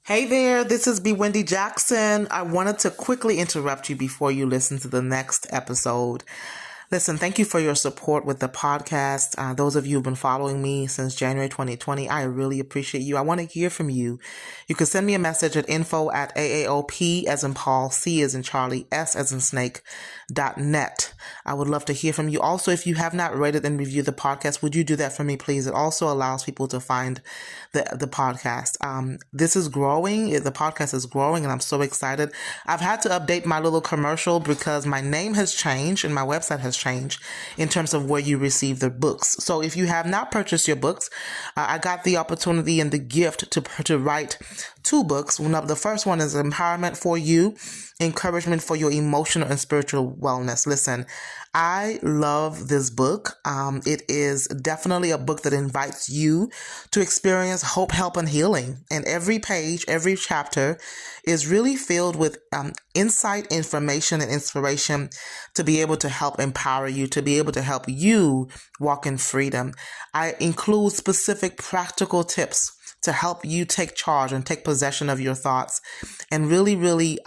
Hey there, this is B. Wendy Jackson. I wanted to quickly interrupt you before you listen to the next episode. Listen, thank you for your support with the podcast. Those of you who've been following me since January 2020, I really appreciate you. I want to hear from you. You can send me a message at info@AAOP as in Paul, C as in Charlie, S as in Snake.net. I would love to hear from you. Also, if you have not rated and reviewed the podcast, would you do that for me, please? It also allows people to find the podcast. This is growing. The podcast is growing and I'm so excited. I've had to update my little commercial because my name has changed and my website has changed in terms of where you receive the books. So if you have not purchased your books, I got the opportunity and the gift to write two books. The first one is Empowerment for You, Encouragement for Your Emotional and Spiritual Wellness. Listen, I love this book. It is definitely a book that invites you to experience hope, help, and healing. And every page, every chapter is really filled with insight, information, and inspiration to be able to help empower you, to be able to help you walk in freedom. I include specific practical tips to help you take charge and take possession of your thoughts and really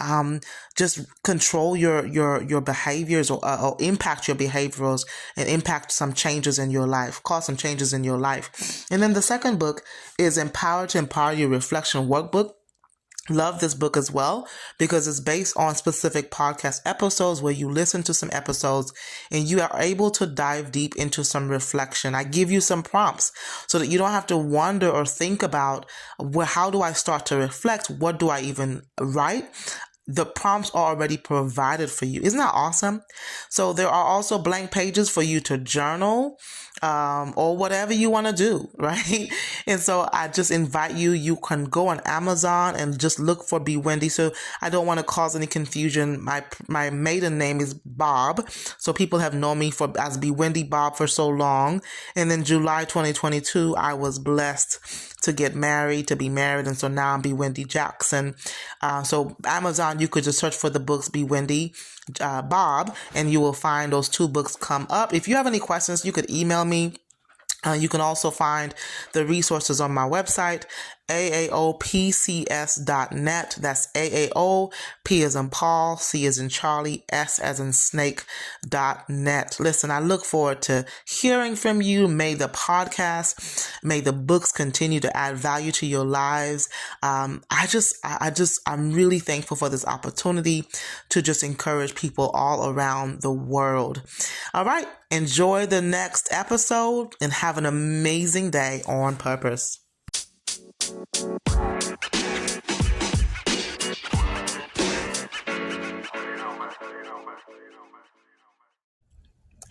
just control your behaviors or impact your behaviors and impact some changes in your life, cause some changes in your life. And then the second book is Empower to Empower You Reflection Workbook. Love this book as well because it's based on specific podcast episodes where you listen to some episodes and you are able to dive deep into some reflection. I give you some prompts so that you don't have to wonder or think about, well, how do I start to reflect? What do I even write? The prompts are already provided for you. Isn't that awesome? So there are also blank pages for you to journal or whatever you want to do, right? And so I just invite you. You can go on Amazon and just look for B. Wendy. So I don't want to cause any confusion. My maiden name is Bob. So people have known me as B. Wendy Bob for so long. And then July 2022, I was blessed to be married. And so now I'm B. Wendy Jackson. So Amazon, you could just search for the books B. Wendy Bob, and you will find those two books come up. If you have any questions, you could email me. You can also find the resources on my website, AAOPCS.net. That's AAO, P as in Paul, C as in Charlie, S as in Snake.net. Listen, I look forward to hearing from you. May the the books continue to add value to your lives. I'm really thankful for this opportunity to just encourage people all around the world. All right. Enjoy the next episode and have an amazing day on purpose.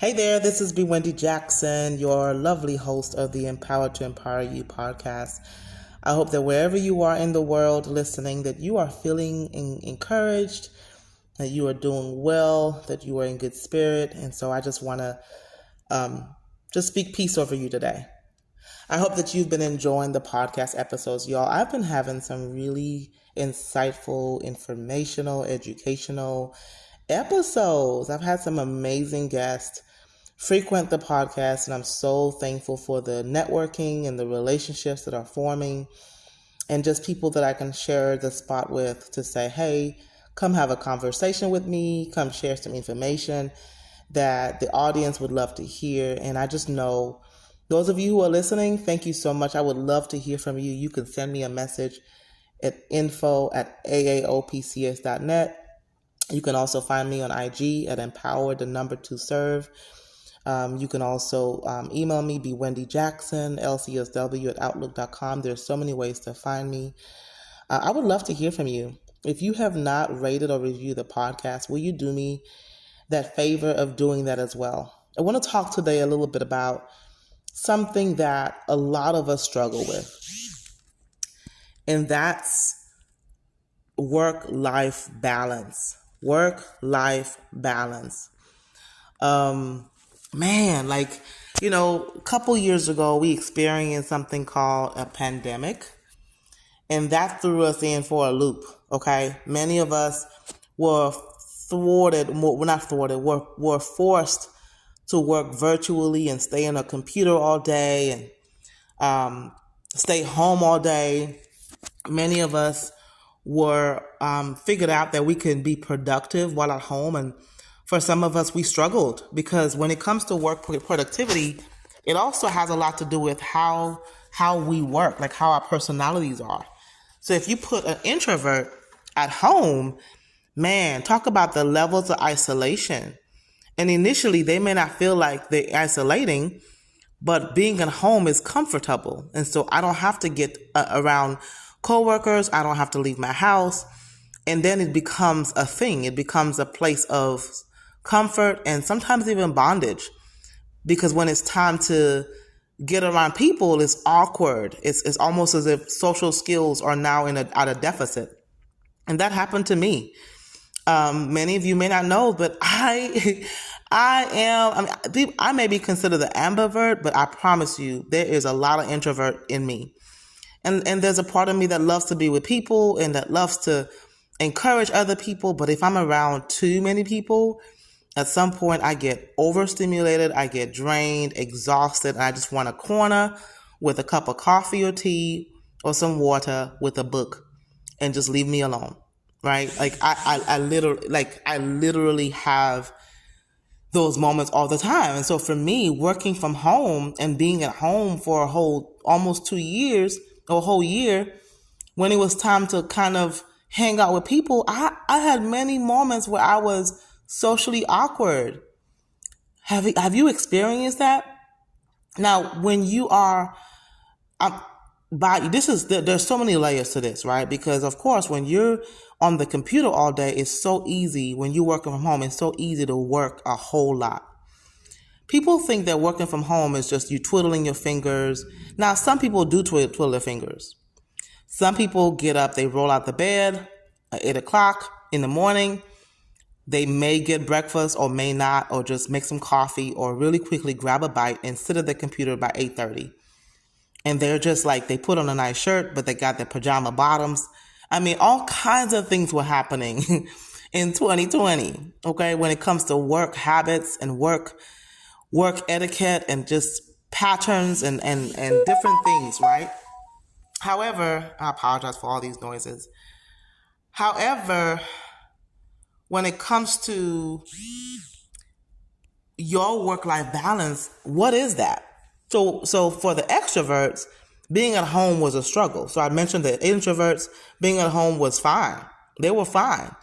Hey there, this is B. Wendy Jackson, your lovely host of the Empower to Empower You podcast. I hope that wherever you are in the world listening, that you are feeling encouraged, that you are doing well, that you are in good spirit. And so I just want to just speak peace over you today. I hope that you've been enjoying the podcast episodes, y'all. I've been having some really insightful, informational, educational episodes. I've had some amazing guests frequent the podcast, and I'm so thankful for the networking and the relationships that are forming and just people that I can share the spot with to say, hey, come have a conversation with me, come share some information that the audience would love to hear. And I just know those of you who are listening, thank you so much. I would love to hear from you. You can send me a message at info@AAOPCS.net. You can also find me on IG at empower2serve. You can also email me, be Wendy Jackson, lcsw@outlook.com. There's so many ways to find me. I would love to hear from you. If you have not rated or reviewed the podcast, will you do me that favor of doing that as well? I want to talk today a little bit about something that a lot of us struggle with, and that's work-life balance. Work-life balance. A couple years ago, we experienced something called a pandemic, and that threw us in for a loop, okay? Many of us were were forced to work virtually and stay on a computer all day and stay home all day. Many of us were figured out that we can be productive while at home. And for some of us, we struggled because when it comes to work productivity, it also has a lot to do with how we work, like how our personalities are. So if you put an introvert at home, man, talk about the levels of isolation. And initially, they may not feel like they're isolating, but being at home is comfortable. And so I don't have to get around coworkers. I don't have to leave my house. And then it becomes a thing. It becomes a place of comfort and sometimes even bondage. Because when it's time to get around people, it's awkward. It's almost as if social skills are now at a deficit. And that happened to me. Many of you may not know, but I may be considered the ambivert, but I promise you there is a lot of introvert in me. And there's a part of me that loves to be with people and that loves to encourage other people. But if I'm around too many people, at some point I get overstimulated, I get drained, exhausted, and I just want a corner with a cup of coffee or tea or some water with a book and just leave me alone. Right? Like I literally have those moments all the time. And so for me, working from home and being at home for a whole almost 2 years, or a whole year, when it was time to kind of hang out with people, I had many moments where I was socially awkward. Have you experienced that? Now, when you are there's so many layers to this, right? Because of course, when you're on the computer all day, it's so easy. When you're working from home, it's so easy to work a whole lot. People think that working from home is just you twiddling your fingers. Now, some people do twiddle their fingers. Some people get up, they roll out the bed at 8 o'clock in the morning. They may get breakfast or may not, or just make some coffee or really quickly grab a bite and sit at the computer by 8:30. And they're just like, they put on a nice shirt, but they got their pajama bottoms. I mean, all kinds of things were happening in 2020, okay, when it comes to work habits and work etiquette and just patterns and different things, right? However, I apologize for all these noises. However, when it comes to your work-life balance, what is that? So for the extroverts, being at home was a struggle. So I mentioned that introverts, being at home was fine. They were fine.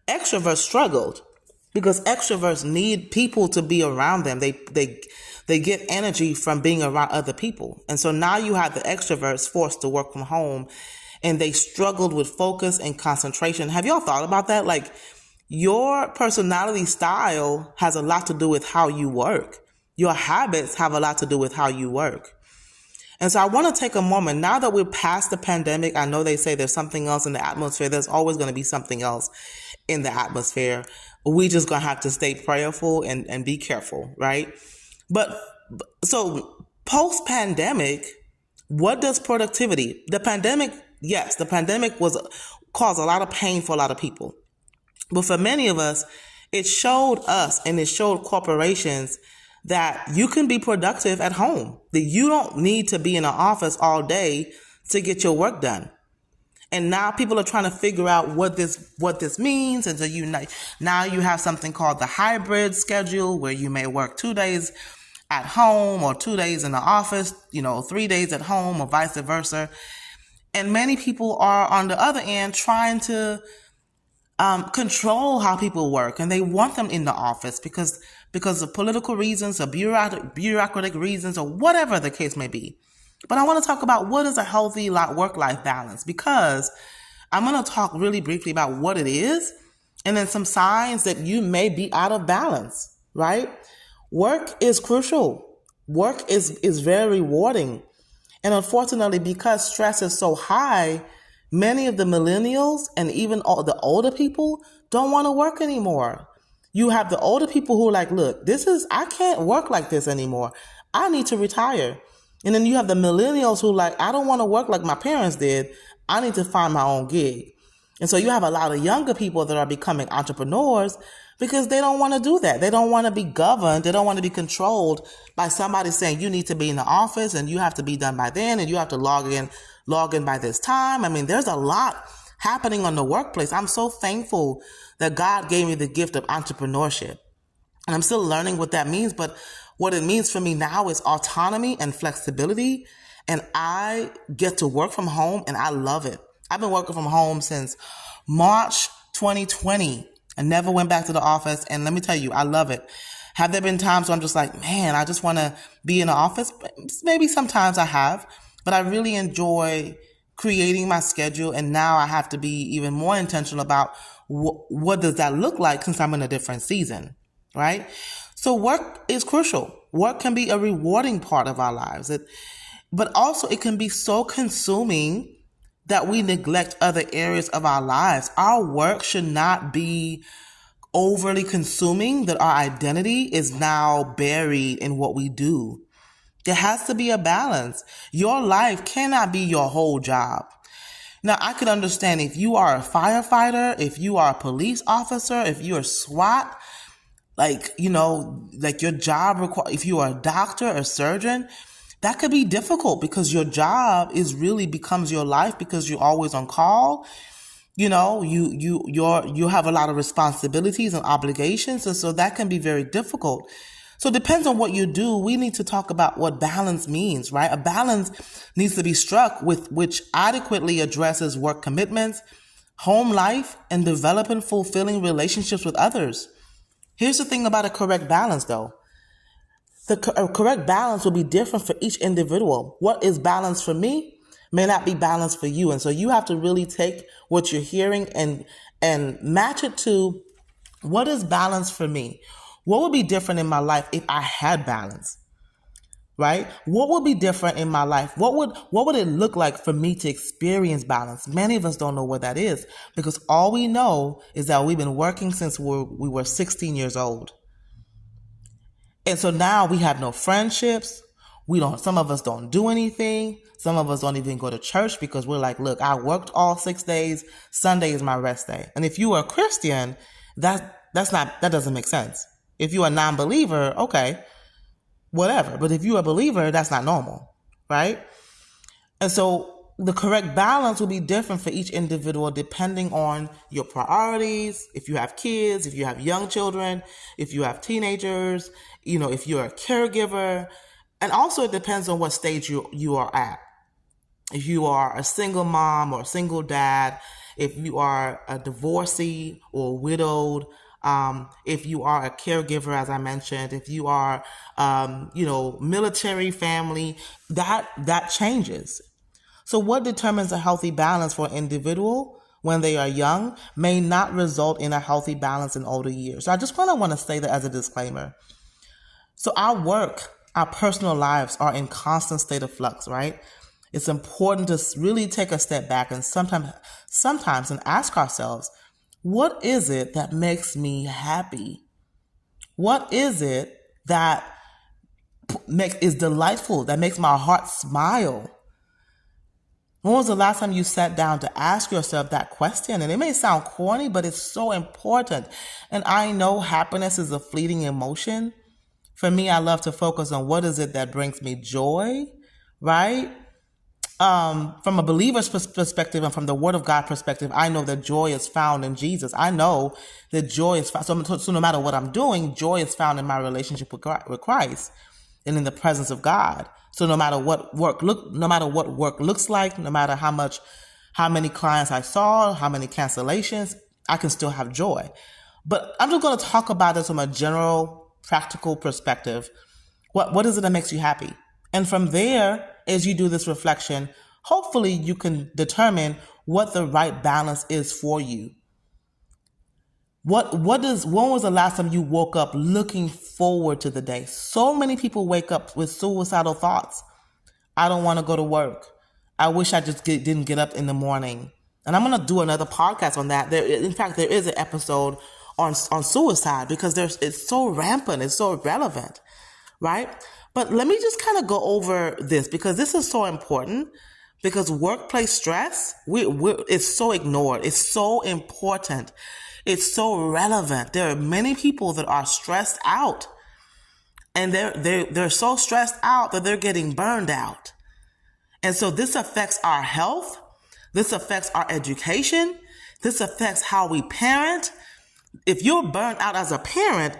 Extroverts struggled because extroverts need people to be around them. They get energy from being around other people. And so now you have the extroverts forced to work from home, and they struggled with focus and concentration. Have y'all thought about that? Like, your personality style has a lot to do with how you work. Your habits have a lot to do with how you work. And so I want to take a moment, now that we're past the pandemic, I know they say there's something else in the atmosphere. There's always going to be something else in the atmosphere. We just going to have to stay prayerful and be careful, right? But so post-pandemic, what does productivity, the pandemic caused a lot of pain for a lot of people. But for many of us, it showed us and it showed corporations that you can be productive at home, that you don't need to be in an office all day to get your work done. And now people are trying to figure out what this means. And so now you have something called the hybrid schedule, where you may work 2 days at home or 2 days in the office, 3 days at home or vice versa. And many people are on the other end trying to control how people work, and they want them in the office because of political reasons or bureaucratic reasons or whatever the case may be. But I want to talk about what is a healthy work-life balance, because I'm going to talk really briefly about what it is and then some signs that you may be out of balance, right? Work is crucial. Work is very rewarding. And unfortunately, because stress is so high, many of the millennials and even all the older people don't want to work anymore. You have the older people who are like, look, I can't work like this anymore. I need to retire. And then you have the millennials who like, I don't want to work like my parents did. I need to find my own gig. And so you have a lot of younger people that are becoming entrepreneurs because they don't want to do that. They don't want to be governed. They don't want to be controlled by somebody saying you need to be in the office and you have to be done by then and you have to log in by this time. I mean, there's a lot happening on the workplace. I'm so thankful that God gave me the gift of entrepreneurship. And I'm still learning what that means, but what it means for me now is autonomy and flexibility. And I get to work from home and I love it. I've been working from home since March 2020. I never went back to the office. And let me tell you, I love it. Have there been times where I'm just like, man, I just want to be in the office? Maybe sometimes I have, but I really enjoy creating my schedule. And now I have to be even more intentional about what does that look like since I'm in a different season, right? So work is crucial. Work can be a rewarding part of our lives, but also it can be so consuming that we neglect other areas of our lives. Our work should not be overly consuming that our identity is now buried in what we do. There has to be a balance. Your life cannot be your whole job. Now, I could understand if you are a firefighter, if you are a police officer, if you're SWAT, like your job if you are a doctor or surgeon, that could be difficult because your job really becomes your life because you're always on call. You have a lot of responsibilities and obligations. And so that can be very difficult. So it depends on what you do. We need to talk about what balance means, right? A balance needs to be struck with which adequately addresses work commitments, home life, and developing fulfilling relationships with others. Here's the thing about a correct balance, though. A correct balance will be different for each individual. What is balance for me may not be balanced for you. And so you have to really take what you're hearing and match it to what is balance for me. What would be different in my life if I had balance, right? What would be different in my life? What would it look like for me to experience balance? Many of us don't know what that is because all we know is that we've been working since we were 16 years old. And so now we have no friendships. Some of us don't do anything. Some of us don't even go to church because we're like, look, I worked all 6 days. Sunday is my rest day. And if you are a Christian, that doesn't make sense. If you're a non-believer, okay, whatever. But if you're a believer, that's not normal, right? And so the correct balance will be different for each individual depending on your priorities. If you have kids, if you have young children, if you have teenagers, if you're a caregiver. And also it depends on what stage you are at. If you are a single mom or a single dad, if you are a divorcee or widowed, if you are a caregiver, as I mentioned, if you are, military family, that changes. So what determines a healthy balance for an individual when they are young may not result in a healthy balance in older years. So I just want to say that as a disclaimer. So our personal lives are in constant state of flux, right? It's important to really take a step back and sometimes and ask ourselves, what is it that makes me happy? What is it that is delightful, that makes my heart smile? When was the last time you sat down to ask yourself that question? And it may sound corny, but it's so important. And I know happiness is a fleeting emotion. For me, I love to focus on what is it that brings me joy, right? From a believer's perspective and from the Word of God perspective, I know that joy is found in Jesus. I know that joy is found. So no matter what I'm doing, joy is found in my relationship with Christ and in the presence of God. So no matter what work looks like, no matter how many clients I saw, how many cancellations, I can still have joy. But I'm just going to talk about this from a general, practical perspective. What is it that makes you happy? And from there, as you do this reflection, hopefully you can determine what the right balance is for you. When was the last time you woke up looking forward to the day? So many people wake up with suicidal thoughts. I don't want to go to work. I wish I just didn't get up in the morning. And I'm going to do another podcast on that. In fact, there is an episode on suicide because it's so rampant. It's so relevant, right? But let me just kind of go over this because this is so important because workplace stress, it's so ignored. It's so important. It's so relevant. There are many people that are stressed out and they're so stressed out that they're getting burned out. And so this affects our health. This affects our education. This affects how we parent. If you're burnt out as a parent,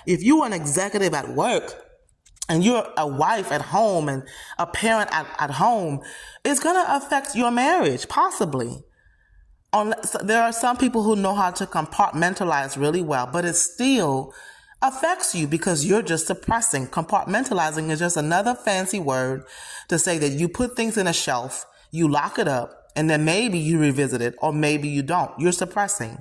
if you're an executive at work and you're a wife at home and a parent at home, it's going to affect your marriage, possibly. There are some people who know how to compartmentalize really well, but it still affects you because you're just suppressing. Compartmentalizing is just another fancy word to say that you put things in a shelf, you lock it up, and then maybe you revisit it, or maybe you don't. You're suppressing.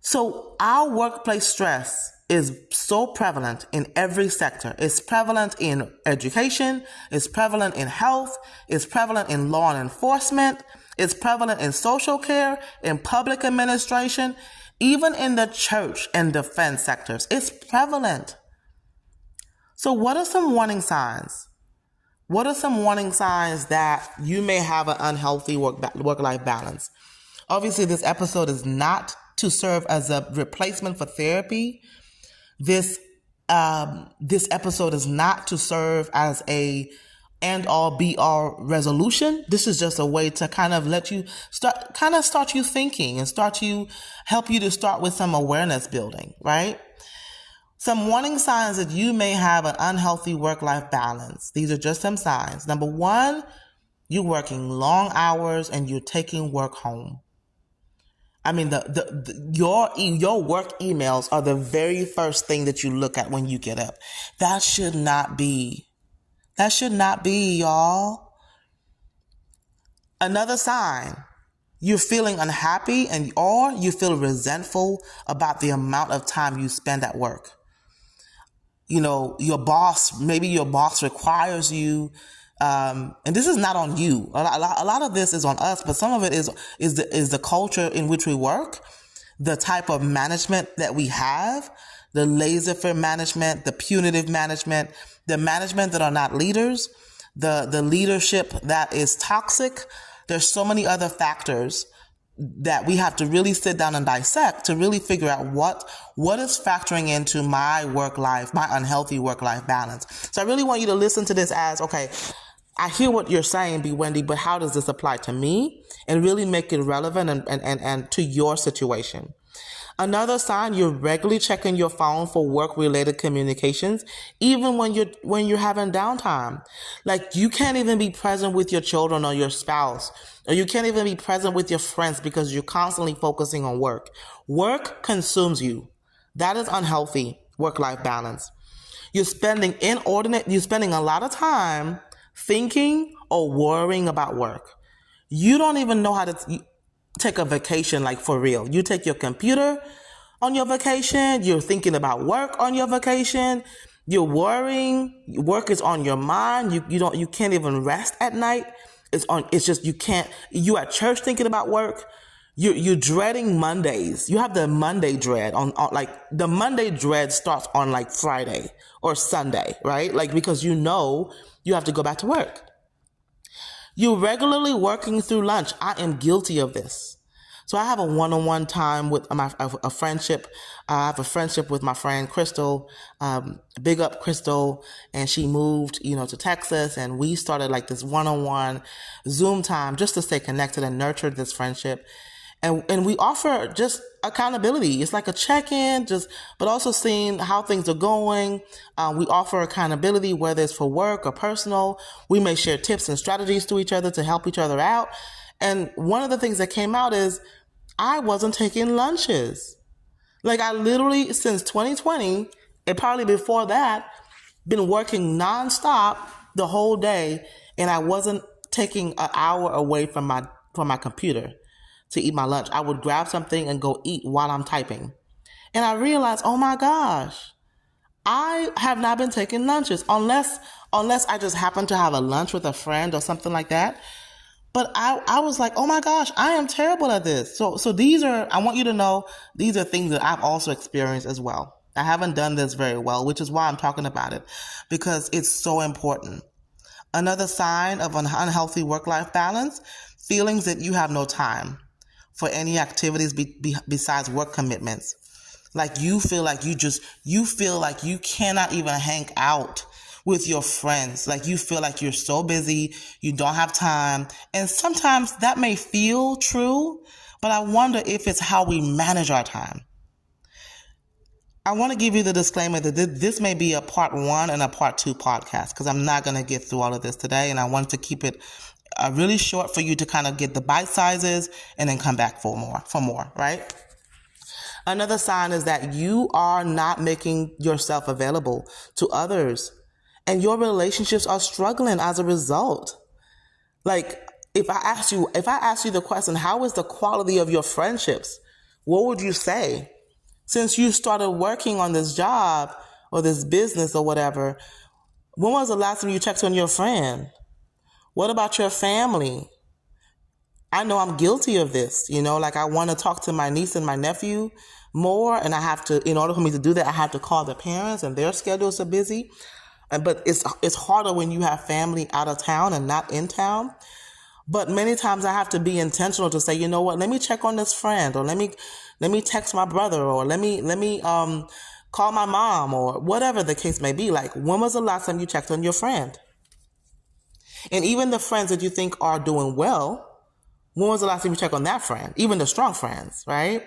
So our workplace stress is so prevalent in every sector. It's prevalent in education. It's prevalent in health. It's prevalent in law and enforcement. It's prevalent in social care, in public administration, even in the church and defense sectors. It's prevalent. So what are some warning signs? What are some warning signs that you may have an unhealthy work-life balance? Obviously, this episode is not to serve as a replacement for therapy. This episode is not to serve as a end-all be-all resolution. This is just a way to kind of let you start you thinking and help you to start with some awareness building, right? Some warning signs that you may have an unhealthy work-life balance. These are just some signs. Number one, you're working long hours and you're taking work home. I mean, your work emails are the very first thing that you look at when you get up. That should not be. That should not be, y'all. Another sign, you're feeling unhappy or you feel resentful about the amount of time you spend at work. You know, maybe your boss requires you, and this is not on you. A lot of this is on us, but some of it is the culture in which we work, the type of management that we have, the laissez-faire management, the punitive management, the management that are not leaders, the leadership that is toxic. There's so many other factors that we have to really sit down and dissect to really figure out what is factoring into my unhealthy work-life balance. So I really want you to listen to this as, okay, I hear what you're saying, B. Wendy, but how does this apply to me? And really make it relevant and to your situation. Another sign, you're regularly checking your phone for work-related communications, even when you're having downtime. Like, you can't even be present with your children or your spouse, or you can't even be present with your friends because you're constantly focusing on work. Work consumes you. That is unhealthy work-life balance. You're spending a lot of time thinking or worrying about work. You don't even know how to take a vacation, like, for real. You take your computer on your vacation. You're thinking about work on your vacation. You're worrying. Work is on your mind. You can't even rest at night. You at church thinking about work. You're dreading Mondays. You have the Monday dread on like the Monday dread starts on like Friday or Sunday, right? Like, because you know you have to go back to work. You're regularly working through lunch. I am guilty of this. So I have a one-on-one time with a friendship. I have a friendship with my friend Crystal. Big up Crystal, and she moved, to Texas, and we started like this one-on-one Zoom time just to stay connected and nurture this friendship. And we offer just accountability. It's like a check-in, but also seeing how things are going. We offer accountability, whether it's for work or personal. We may share tips and strategies to each other to help each other out. And one of the things that came out is I wasn't taking lunches. Like, I literally, since 2020, and probably before that, been working nonstop the whole day, and I wasn't taking an hour away from my computer to eat my lunch. I would grab something and go eat while I'm typing. And I realized, oh my gosh, I have not been taking lunches unless I just happen to have a lunch with a friend or something like that. But I was like, oh my gosh, I am terrible at this. So I want you to know, these are things that I've also experienced as well. I haven't done this very well, which is why I'm talking about it, because it's so important. Another sign of an unhealthy work-life balance, feelings that you have no time for any activities besides work commitments. Like, you feel like you cannot even hang out with your friends. Like you feel like you're so busy, you don't have time. And sometimes that may feel true, but I wonder if it's how we manage our time. I want to give you the disclaimer that this may be a part 1 and a part 2 podcast because I'm not going to get through all of this today. And I want to keep it really short for you to kind of get the bite sizes and then come back for more, right? Another sign is that you are not making yourself available to others and your relationships are struggling as a result. Like if I ask you the question, how is the quality of your friendships? What would you say? Since you started working on this job or this business or whatever, when was the last time you checked on your friend? What about your family? I know I'm guilty of this, like I want to talk to my niece and my nephew more, and I have to, in order for me to do that, I have to call their parents and their schedules are busy. But it's harder when you have family out of town and not in town. But many times I have to be intentional to say, you know what, let me check on this friend, or let me text my brother, or let me call my mom, or whatever the case may be. Like, when was the last time you checked on your friend? And even the friends that you think are doing well, when was the last time you checked on that friend? Even the strong friends, right?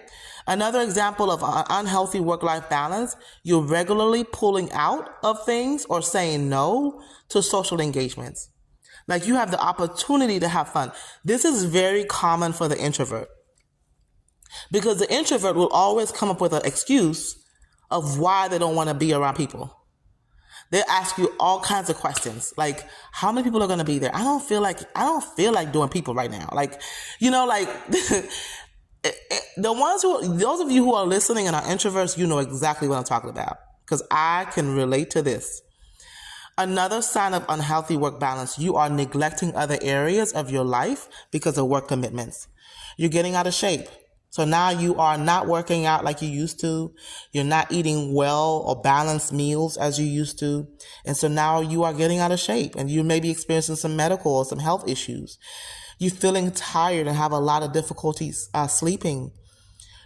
Another example of an unhealthy work-life balance, you're regularly pulling out of things or saying no to social engagements. Like you have the opportunity to have fun. This is very common for the introvert because the introvert will always come up with an excuse of why they don't want to be around people. They ask you all kinds of questions, like how many people are going to be there? I don't feel like doing people right now. Like, those of you who are listening and are introverts, you know exactly what I'm talking about because I can relate to this. Another sign of unhealthy work balance, you are neglecting other areas of your life because of work commitments. You're getting out of shape. So now you are not working out like you used to. You're not eating well or balanced meals as you used to. And so now you are getting out of shape and you may be experiencing some medical or some health issues. You're feeling tired and have a lot of difficulties sleeping.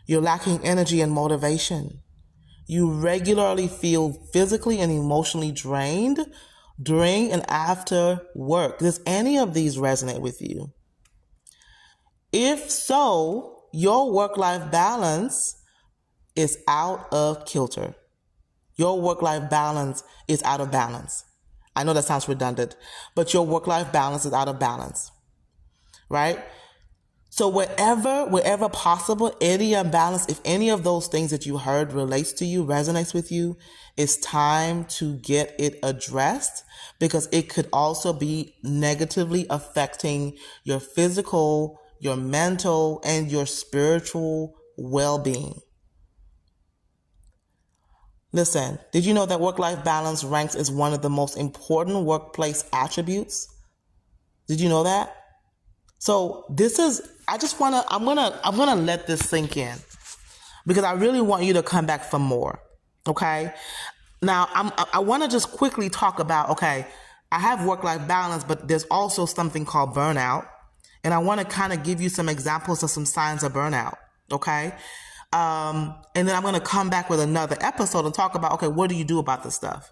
You're lacking energy and motivation. You regularly feel physically and emotionally drained during and after work. Does any of these resonate with you? If so, your work-life balance is out of kilter. Your work-life balance is out of balance. I know that sounds redundant, but your work-life balance is out of balance, right? So wherever possible, any imbalance, if any of those things that you heard relates to you, resonates with you, it's time to get it addressed because it could also be negatively affecting your physical, your mental, and your spiritual well-being. Listen, did you know that work-life balance ranks as one of the most important workplace attributes? Did you know that? So I'm gonna let this sink in because I really want you to come back for more. Okay. Now I want to just quickly talk about, okay, I have work-life balance, but there's also something called burnout. And I want to kind of give you some examples of some signs of burnout. Okay. And then I'm going to come back with another episode and talk about, okay, what do you do about this stuff?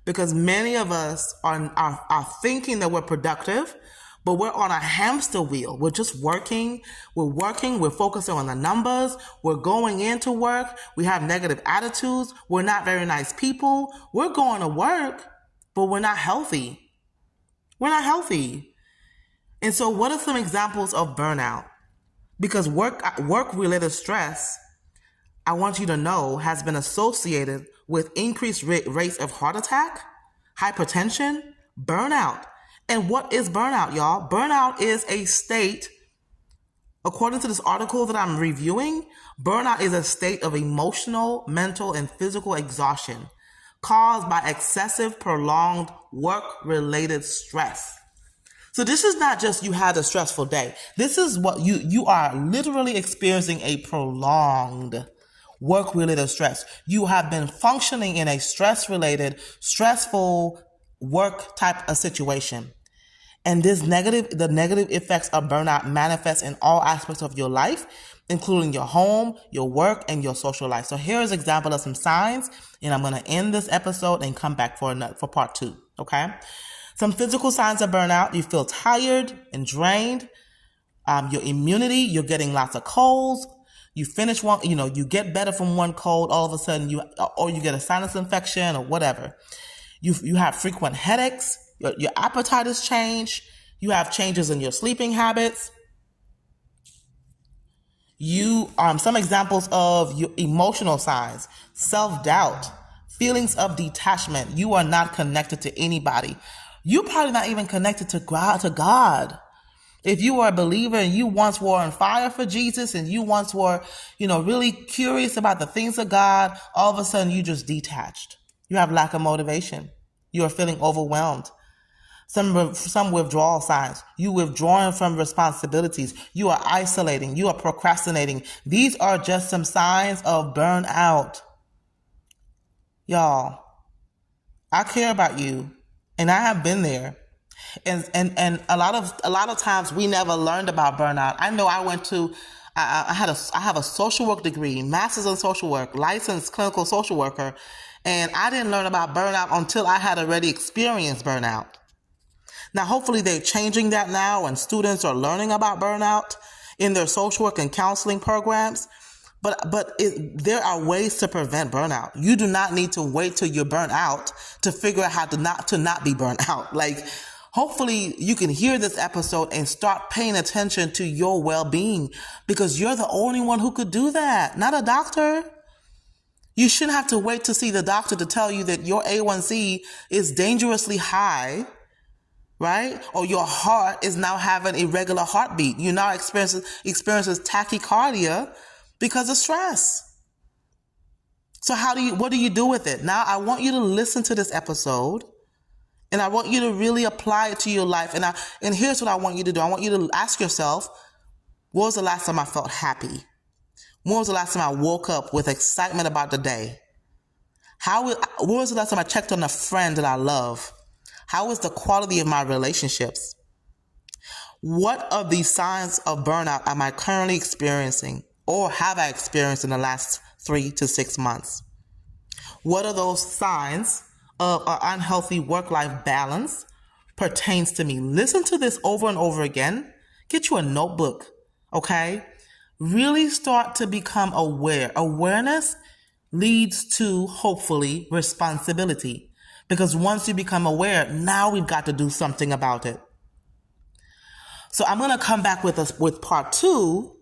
Because many of us are thinking that we're productive, but we're on a hamster wheel. We're just working. We're focusing on the numbers. We're going into work. We have negative attitudes. We're not very nice people. We're going to work, but we're not healthy. We're not healthy. And so what are some examples of burnout? Because work-related stress, I want you to know, has been associated with increased rates of heart attack, hypertension, burnout. And what is burnout, y'all? Burnout is a state, according to this article that I'm reviewing, burnout is a state of emotional, mental, and physical exhaustion caused by excessive, prolonged work-related stress. So this is not just you had a stressful day. This is what you are literally experiencing a prolonged work-related stress. You have been functioning in a stress-related, stressful work type of situation. And the negative effects of burnout manifest in all aspects of your life, including your home, your work, and your social life. So here is an example of some signs, and I'm going to end this episode and come back for part 2, okay? Some physical signs of burnout: you feel tired and drained. Your immunity, you're getting lots of colds. You finish one, you get better from one cold, all of a sudden you get a sinus infection or whatever. You have frequent headaches. Your appetite has changed. You have changes in your sleeping habits. Some examples of your emotional signs: self-doubt, feelings of detachment. You are not connected to anybody. You're probably not even connected to God. If you are a believer and you once were on fire for Jesus and you once were, really curious about the things of God, all of a sudden you just detached. You have lack of motivation. You are feeling overwhelmed. Some withdrawal signs: you withdrawing from responsibilities. You are isolating. You are procrastinating. These are just some signs of burnout. Y'all, I care about you, and I have been there. And a lot of times we never learned about burnout. I know I have a social work degree, master's in social work, licensed clinical social worker, and I didn't learn about burnout until I had already experienced burnout. Now, hopefully they're changing that now, and students are learning about burnout in their social work and counseling programs. But there are ways to prevent burnout. You do not need to wait till you're burnt out to figure out how to not be burnt out. Like, hopefully you can hear this episode and start paying attention to your well-being, because you're the only one who could do that, not a doctor. You shouldn't have to wait to see the doctor to tell you that your A1C is dangerously high, right? Or your heart is now having irregular heartbeat. You now experiences tachycardia because of stress. So what do you do with it? Now I want you to listen to this episode, and I want you to really apply it to your life. And here's what I want you to do. I want you to ask yourself, when was the last time I felt happy? When was the last time I woke up with excitement about the day? When was the last time I checked on a friend that I love? How is the quality of my relationships? What of these signs of burnout am I currently experiencing, or have I experienced in the last 3 to 6 months? What are those signs of an unhealthy work-life balance pertains to me? Listen to this over and over again. Get you a notebook, okay? Really start to become aware. Awareness leads to, hopefully, responsibility. Because once you become aware, now we've got to do something about it. So I'm going to come back with part 2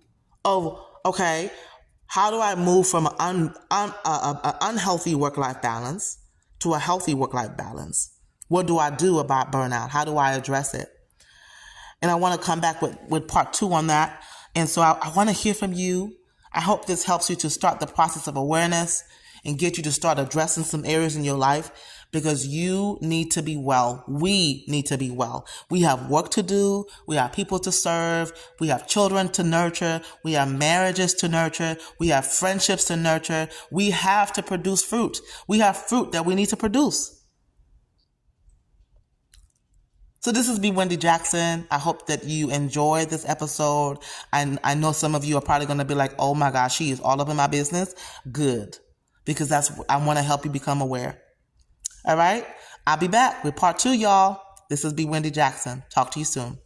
of, okay, how do I move from an unhealthy work-life balance to a healthy work-life balance? What do I do about burnout? How do I address it? And I want to come back with part 2 on that. And so I want to hear from you. I hope this helps you to start the process of awareness and get you to start addressing some areas in your life, because you need to be well. We need to be well. We have work to do. We have people to serve. We have children to nurture. We have marriages to nurture. We have friendships to nurture. We have to produce fruit. We have fruit that we need to produce. So this is Wendy Jackson. I hope that you enjoyed this episode. I know some of you are probably going to be like, oh my gosh, she is all up in my business. Good. Because I want to help you become aware. All right. I'll be back with part 2, y'all. This is Wendy Jackson. Talk to you soon.